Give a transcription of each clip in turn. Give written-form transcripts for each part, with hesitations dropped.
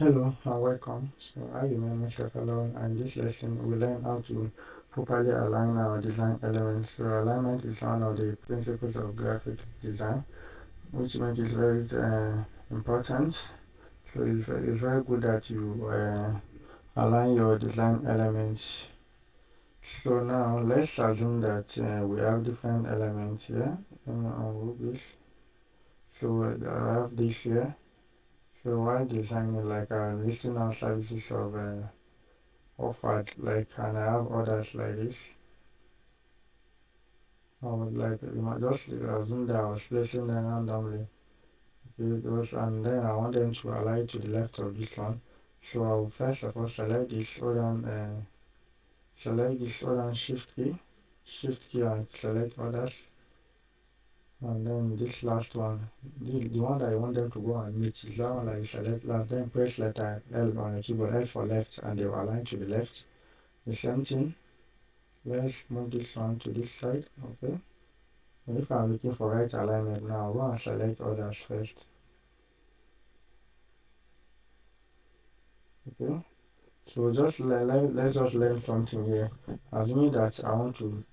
Hello and welcome. So I remain Mr. Alone, and in this lesson we learn how to properly align our design elements. So alignment is one of the principles of graphic design, which makes it very important. So it's very good that you align your design elements. So now let's assume that we have different elements here. On this. So I have this here. So while designing, like I'm listing out services of offered, like, and I have others like this. I would like, you might just assume that I was placing them randomly. Okay, those, and then I want them to align to the left of this one. So I will first of all select this, hold on shift key and select others. And then this last one, the one that I want them to go and meet is that one that you select last, then press letter L on your keyboard, L for left, and they will align to the left. The same thing, let's move this one to this side, okay. If I'm looking for right alignment now, I'll go and select others first. Okay. So let's just learn something here. Assuming that I want to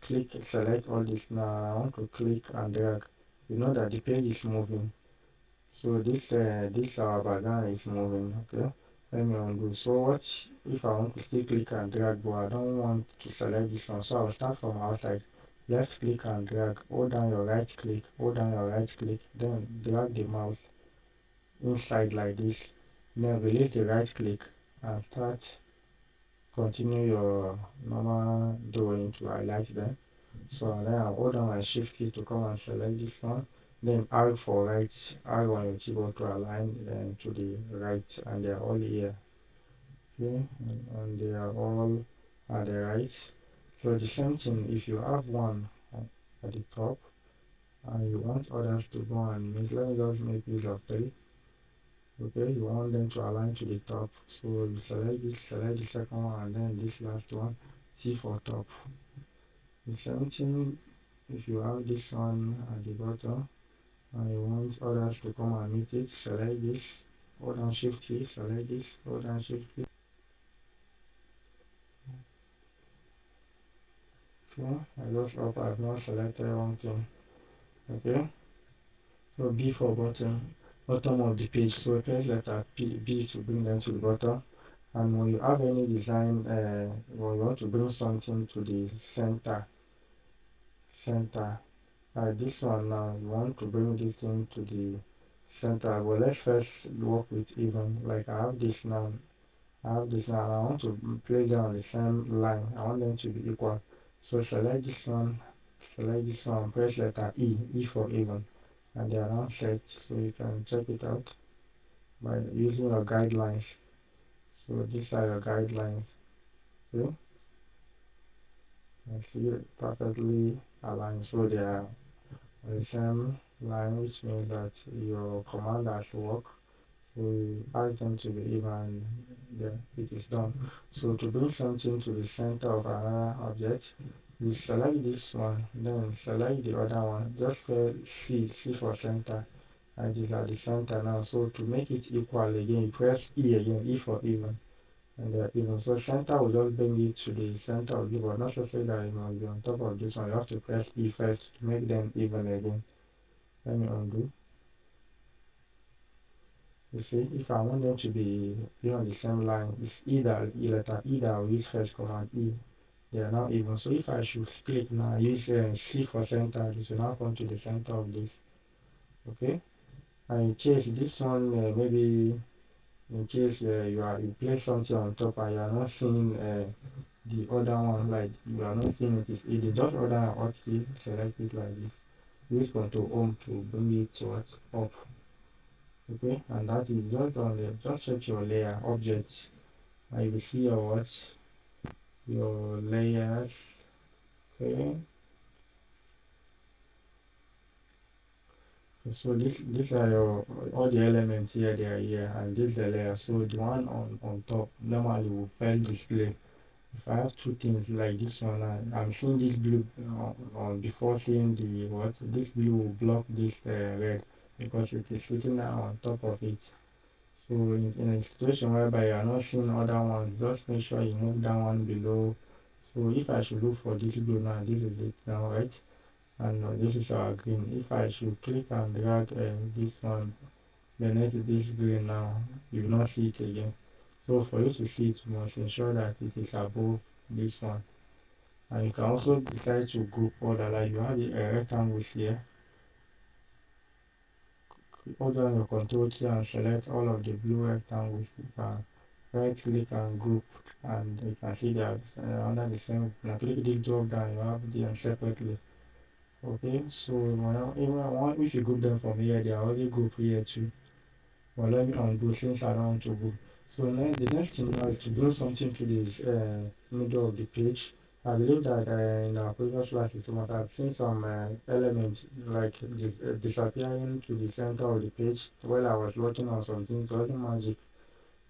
select all this now, I want to click and drag. You know that the page is moving. So this our background is moving. Okay. Let me undo. So what if I want to still click and drag, but I don't want to select this one? So I'll start from outside. Left click and drag, hold down your right click, then drag the mouse inside like this, then release the right click and continue your normal drawing to highlight them. So then I'll hold down my shift key to come and select this one, then R for right, R on your keyboard to align them to the right, and they're all here. Okay, and they are all at the right. So the same thing, if you have one at the top and you want others to go and make, let me just make use of 3. Okay, you want them to align to the top, so you select the second one, and then this last one, C for top. The same thing, if you have this one at the bottom and you want others to come and meet it, select this, hold on shift key, select this, hold on shift key. Okay, I just hope I've not selected one thing. Okay, so B for bottom of the page, so press letter B to bring them to the bottom. And when you have any design, when you want to bring something to the center, this one now, you want to bring this thing to the center. But let's first work with even. Like I have this now, and I want to place them on the same line. I want them to be equal. So select this one, press letter E for even, and they are now set. So you can check it out by using your guidelines. So these are your guidelines. Okay? I see it perfectly aligned, so they are on the same line, which means that your command has worked. So you ask them to be even, then it is done. So to bring something to the center of another object, you select this one, then select the other one, just press C for center, and it is at the center now. So to make it equal again, you press E again, E for even, and even. So center will just bring it to the center of the board, not necessarily that it must be on top of this one. You have to press E first to make them even again. Let me undo. You see, if I want them to be on the same line, it's letter E that I will use first, command E. They are now even. So if I should click now, use C for center, this will now come to the center of this. Okay, and in case this one maybe in case you place something on top and you are not seeing the other one, like you are not seeing it is either, just order an hotkey, select it like this, use Ctrl Home to bring it to up. Okay, and that is just check your layer objects, and you will see your layers. Okay, so these are your all the elements here, they are here, and this is the layer. So the one on top normally will first display. If I have two things like this one, I'm seeing this blue on before seeing the what, this blue will block this red because it is sitting on top of it. So in a situation whereby you are not seeing other ones, just make sure you move that one below. So if I should look for this blue now, this is it now, right? And this is our green. If I should click and drag this one beneath this green now, you will not see it again. So for you to see it, you must ensure that it is above this one. And you can also decide to group order, like you have the rectangles here. Hold down your control key and select all of the blue rectangles. You can right click and group, and you can see that under the same. Now click this drop down, you have them separately. Okay, so even if you group them from here, they are already grouped here too. But let me undo since I don't want to group. So now the next thing now is to do something to this middle of the page. I believe that in our previous classes, we must have seen some elements like disappearing to the center of the page while I was working on something. It wasn't magic.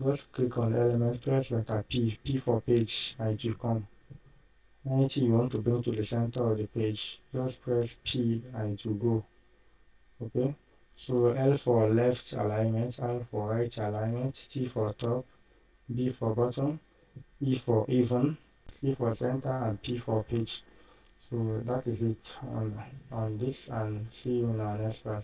Just click on element, press letter P for page, and it will come. Anything you want to bring to the center of the page, just press P and it will go. Okay, so L for left alignment, I for right alignment, T for top, B for bottom, E for even, C for center, and P for page. So that is it on this, and see you in our next class.